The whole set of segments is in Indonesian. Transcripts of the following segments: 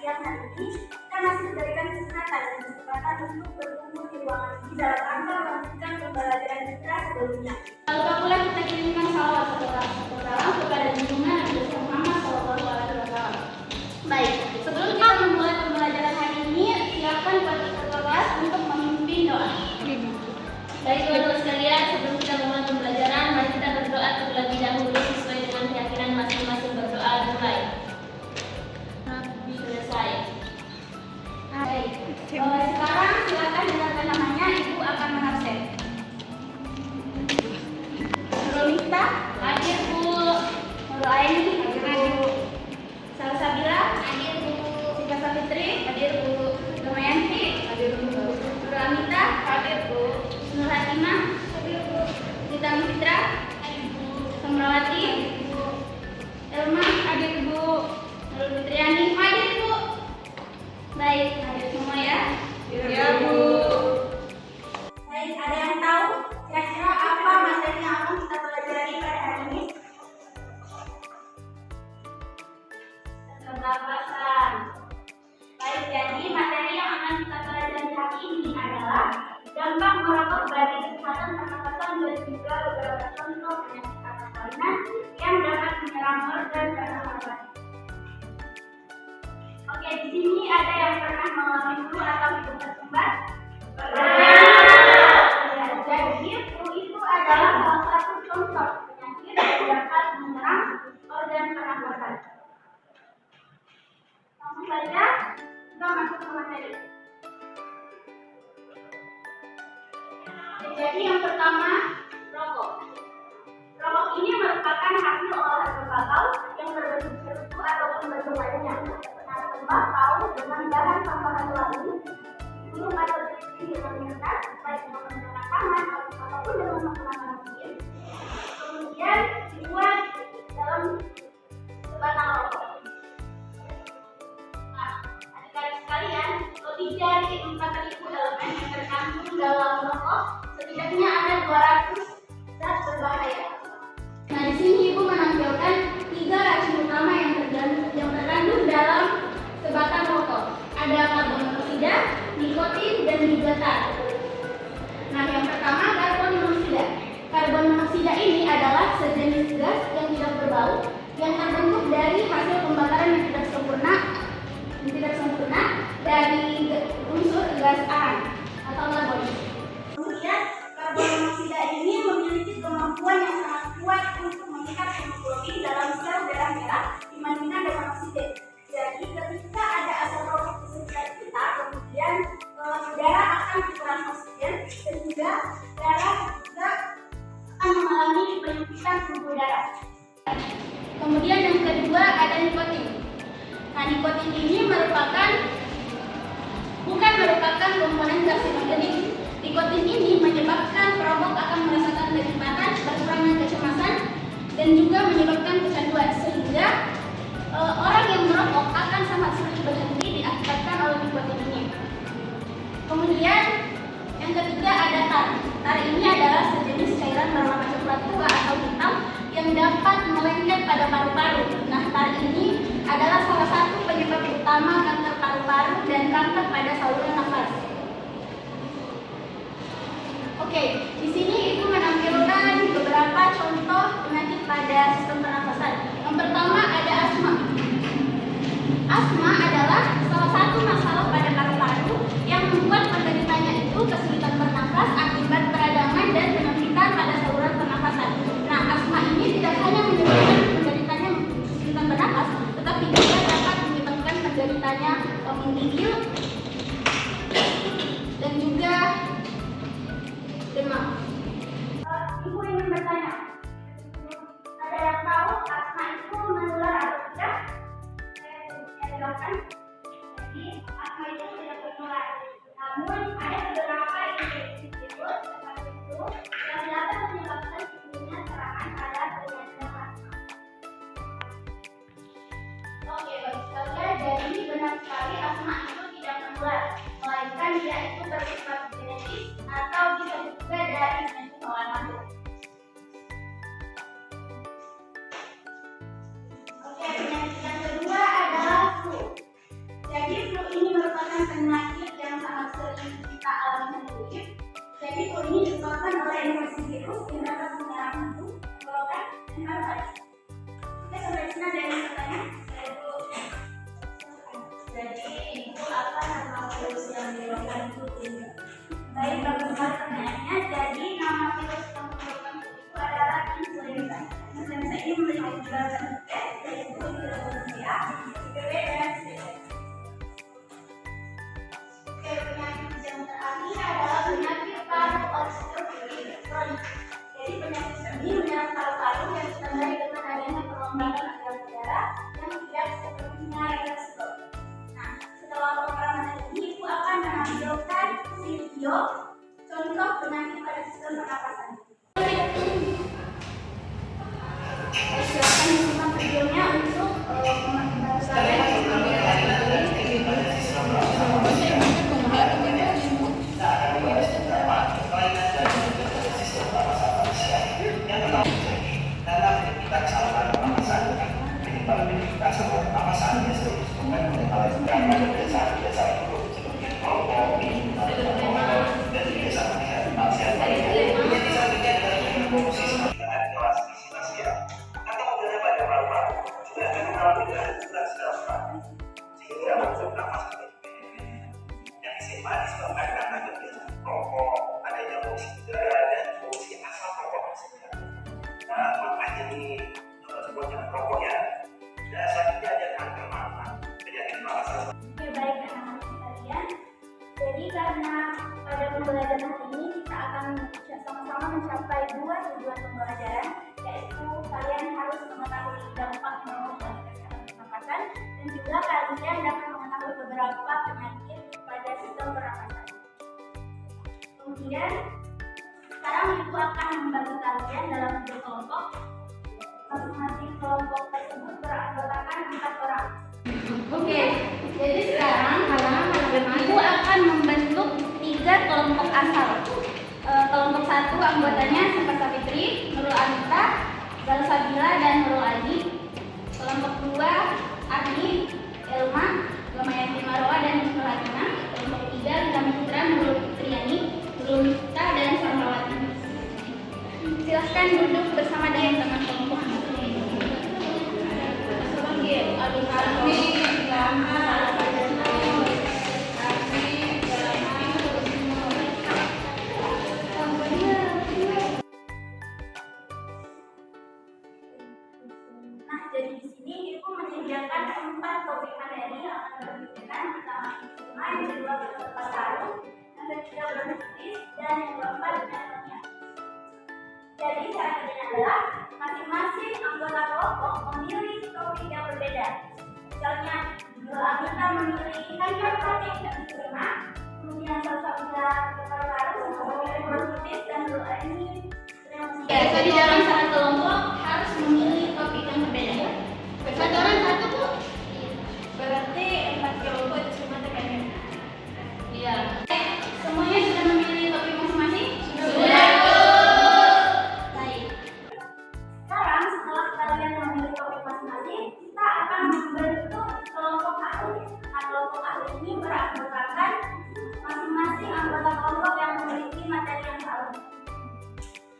siang hari ini kita masih diberikan kesempatan dan kesempatan untuk berkumpul di ruangan ini dalam rangka melanjutkan pembelajaran kita sebelumnya. Lalu pula kita kirimkan salawat salam kepada junjungan Nabi Muhammad SAW. Baik, sebelum kita memulai pembelajaran hari ini, silakan ketua kelas untuk memimpin doa. Baik teman-teman sekalian, sebelum kita memulai pembelajaran, mari kita berdoa terlebih dahulu sesuai dengan keyakinan masing-masing. Berdoa mulai. Selesai. Baik. Sekarang silakan dengarkan namanya, Ibu akan mengabsen. Nurul Miftah, hadir Bu. Nurul Aini, hadir Bu. Salsabila, hadir Bu. Sika Safitri, hadir Bu. Damayanti, hadir Bu. Nurul Amita, hadir Bu. Nur Hatimah, hadir Bu. Sita Mitra, hadir Bu. Samrawati, hadir Bu. Elma, hadir Bu. Nurul Fitriani, hadir Bu. Baik, hadir semua ya. Ya Bu. Baik, ada yang tahu kira-kira apa materi yang akan kita pelajari pada hari ini? Pernapasan. Baik, jadi materi yang akan kita pelajari hari ini adalah dampak merokok bagi kesehatan pernapasan dan juga beberapa contoh penyakit atau kelainan yang dapat menyerang organ pernapasan. Oke, di sini ada yang pernah mengalami flu atau hidung tersumbat? Jadi flu itu adalah salah satu contoh penyakit yang dapat menyerang organ pernapasan. Langsung saja kita masuk ke materi. Jadi yang pertama, rokok. Rokok ini merupakan hasil olahan tembakau yang berbentuk cerutu ataupun bentuk lainnya. Nah, tembakau dengan bahan tambahan lain, minum atau diisi dengan kertas, baik untuk menggunakan tangan ataupun dengan menggunakan mesin, kemudian dibuat dalam sebatang rokok. Nah, adik-adik sekalian, lebih dari 4.000 elemen yang terkandung dalam rokok, setidaknya ada 200 zat berbahaya. Nah, di sini Ibu menampilkan 3 racun utama yang terkandung dalam sebatang rokok. Ada karbon monoksida, nikotin, dan juga tar. Nah, yang pertama karbon monoksida. Karbon monoksida ini adalah sejenis gas yang tidak berbau yang terbentuk dari hasil pembakaran yang tidak sempurna dari unsur gas aran atau argon. Kemudian karbon monoksida ini memiliki kemampuan yang sangat kuat untuk mengikat hemoglobin dalam sel darah merah dibandingkan dengan oksigen. Jadi ketika ada asap rokok di sekitar kita, kemudian darah akan kekurangan oksigen dan juga darah juga akan mengalami penyempitan pembuluh darah. Kemudian yang kedua ada nikotin. Nah, nikotin ini bukan merupakan komponen karsinogenik. Nikotin ini menyebabkan perokok akan merasakan kenikmatan, berkurangnya kecemasan, dan juga menyebabkan kecanduan, sehingga orang yang merokok akan sangat sulit berhenti diakibatkan oleh nikotin ini. Kemudian yang ketiga ada tar. Tar ini adalah sejenis cairan berwarna coklat tua atau hitam yang dapat melengket pada paru-paru. Nah, tar ini adalah salah satu penyebab utama kanker paru-paru dan kanker pada saluran nafas. Oke, di sini Ibu menampilkan beberapa contoh penyakit pada sistem pernafasan. Yang pertama ada asma. Asma adalah salah satu masalah pada paru-paru yang membuat penderitanya itu kesulitan bernafas akibat peradangan dan penyempitan pada saluran pernafasan. Nah, asma ini tidak hanya menyebabkan penderitanya kesulitan bernafas, tetapi juga dapat menyebabkan penderitanya menggigil dan juga demam. Ibu ingin bertanya, ada yang tahu asma itu menular atau tidak? Saya jelaskan. Jadi asma itu tidak menular. Namun ada beberapa infeksi virus seperti itu yang dapat menyebabkan timbulnya serangan pada penyakit asma. Oke, bagus sekali. Jadi benar sekali asma itu tidak menular, melainkan dia itu bersifat genetis atau bisa juga dari penyakit bawaan masuk. Oke, penyakit yang kedua adalah flu. Jadi flu ini disebabkan oleh infeksi virus yang dapat menyerang hidung, tenggorokan, dan paru-paru. Oke, sampai di sini ada yang bertanya? Jadi itu apa nama virus yang menyebabkan flu ini? Baik, bagus sekali pertanyaannya. Jadi nama virus yang menyebabkan flu itu adalah influenza. Influenza ini memiliki dua bentuk, yaitu influenza B dan C. Oke, penyakit yang terakhir adalah penyakit paru-obstruktif kronik. Jadi penyakit ini menyerang paru-paru yang ditandai dengan adanya perlambatan aliran udara yang tidak sepenuhnya reversibel. Nah, setelah pemaparan ini, Ibu akan menampilkan video contoh penyakit pada sistem pernapasan. Silakan disimak videonya untuk karena pada pembelajaran hari ini kita akan sama-sama mencapai dua tujuan pembelajaran, yaitu kalian harus mengetahui dampak menurunkan kesehatan pernapasan dan juga kalian dapat mengetahui beberapa penyakit pada sistem pernapasan. Kemudian sekarang Ibu akan membagi kalian dalam dua kelompok. Masing-masing kelompok tersebut beranggotakan 4 orang. Oke, jadi sekarang Ibu akan membentuk 3 kelompok asal. Kelompok 1 anggotanya Sempat Savitri, Nurul Anita, Salsabila, dan Nurul Adi. Kelompok 2 Agni, Elma, Lamayanti Marwa, dan Nurul Hatina. Kelompok 3 Lina Putra, Nurul Fitriani, Nurul Mifta, dan Sarmawati. Silahkan duduk bersama dengan teman kelompok. Jadi di sini Ibu menyediakan 4 topik materi yang akan diberikan, pertama istimewa, yang kedua bersifat baru, yang ketiga bernulis, dan yang keempat metodenya. Jadi cara kerjanya adalah masing-masing anggota kelompok memilih topik yang berbeda. Misalnya, Nurul Anita memilih topik yang diterima, kemudian Salsabila baru, kemudian bernulis, dan Nurul Adi. Jadi dalam satu kelompok harus memilih topik yang berbeda. Satu orang satu, Bu? Berarti 4 kelompok itu semua terkait. Iya. Semuanya sudah memilih topik masing-masing? Sudah. Baik. Sekarang setelah kalian memilih topik masing-masing, kita akan membentuk kelompok ahli. Nah, kelompok ahli ini beranggotakan masing-masing anggota kelompok yang memiliki materi yang sama.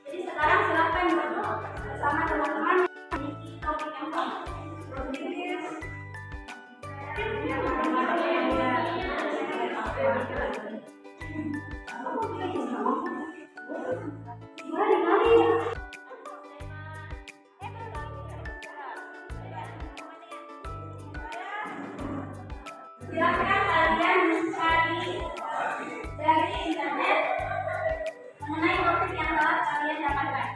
Jadi sekarang silakan duduk bersama teman-teman yang memiliki topik yang sama. Silakan kalian mencari dari internet mengenai topik yang telah kalian dapatkan.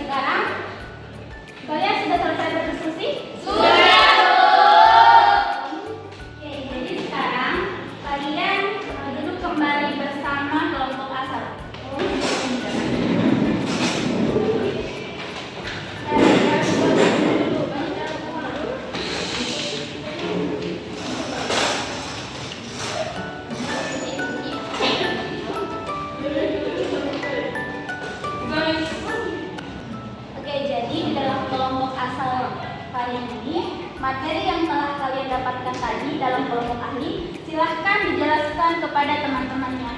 Sekarang kalian sudah selesai berdiskusi? Sudah. Oke, jadi sekarang kalian duduk kembali bersama kelompok asal. materi yang telah kalian dapatkan tadi dalam kelompok ahli, silahkan dijelaskan kepada teman-temannya.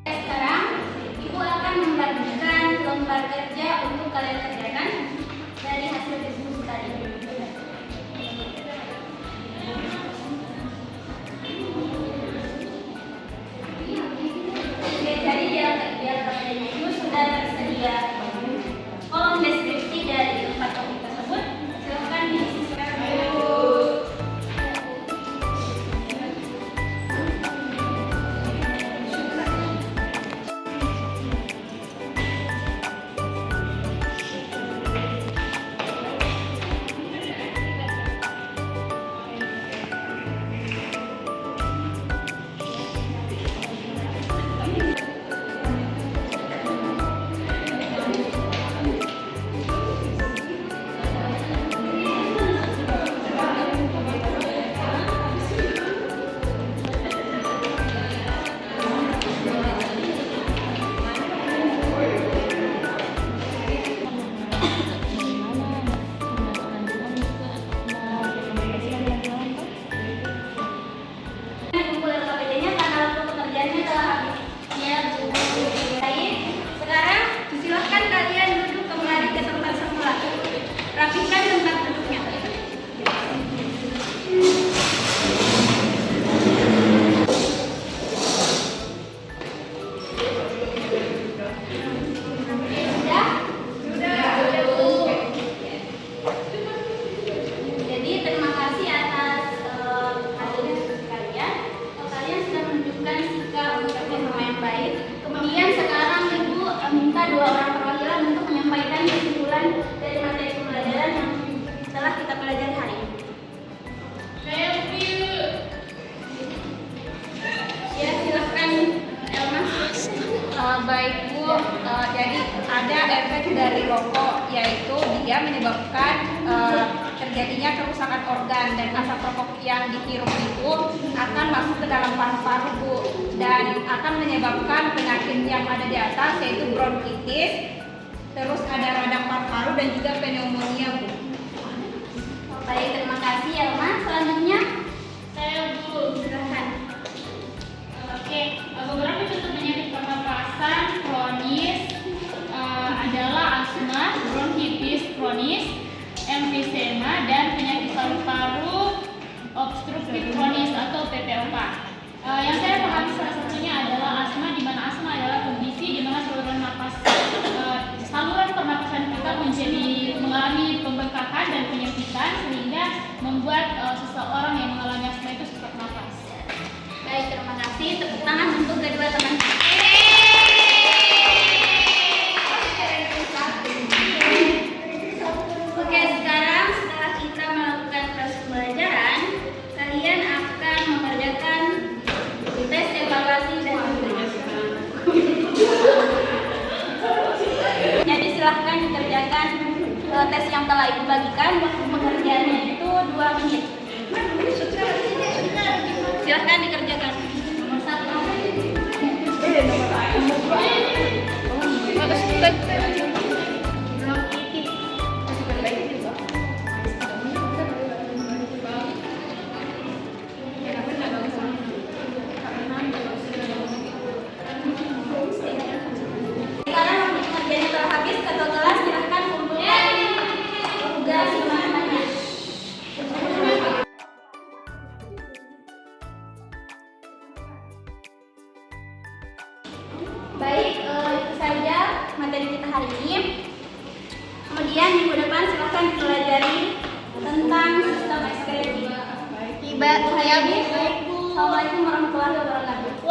Sekarang, Ibu akan membagikan lembar kerja untuk kalian kerjakan dari hasil diskusi tadi. Oke, jadi biar kerjanya itu sudah tersedia kolom deskripsi dari 4 topik tersebut. Silakan diisi sekarang. Rapikan tempat duduknya. Sudah. Jadi terima kasih atas hasil diskusi kalian. Kalian sudah menunjukkan sikap bekerjasama yang baik. Kemudian sekarang Ibu minta 2 orang perwakilan untuk menyampaikan kesimpulan dari materi pembelajaran yang telah kita pelajari hari ini. Ya, silakan Elma. Baik Bu, jadi ada efek dari rokok, yaitu dia menyebabkan terjadinya kerusakan organ, dan asap rokok yang dihirup itu akan masuk ke dalam paru-paru Bu, dan akan menyebabkan penyakit yang ada di atas, yaitu bronkitis, terus ada radang paru-paru dan juga pneumonia Bu. Baik, terima kasih Elma. Selanjutnya Saya Bu. silakan. Oke, beberapa contoh penyakit pernapasan kronis adalah asma, bronkitis kronis, emfisema, dan penyakit paru-paru obstruktif kronis atau PPOK. Yang saya pahami salah satunya adalah asma, di mana asma adalah kondisi di mana saluran pernapasan kita mengalami pembengkakan dan penyempitan sehingga membuat seseorang yang mengalami asma itu sesak napas. Baik, terima kasih. Tepuk tangan untuk kedua teman. Oke, sekarang setelah kita melakukan proses pembelajaran, kalian akan mengerjakan tes evaluasi dan jadi silahkan dikerjakan tes yang telah Ibu bagikan. Waktu pengerjaannya itu 2 menit. Silahkan dikerjakan. Nomor 1. Sekarang waktu pengerjaannya telah habis, ketua kelas silahkan kumpulkan tugas teman-temannya. Baik, itu saja materi kita hari ini. Kemudian minggu depan silahkan dipelajari tentang sistem ekskresi. Assalamualaikum warahmatullahi wabarakatuh.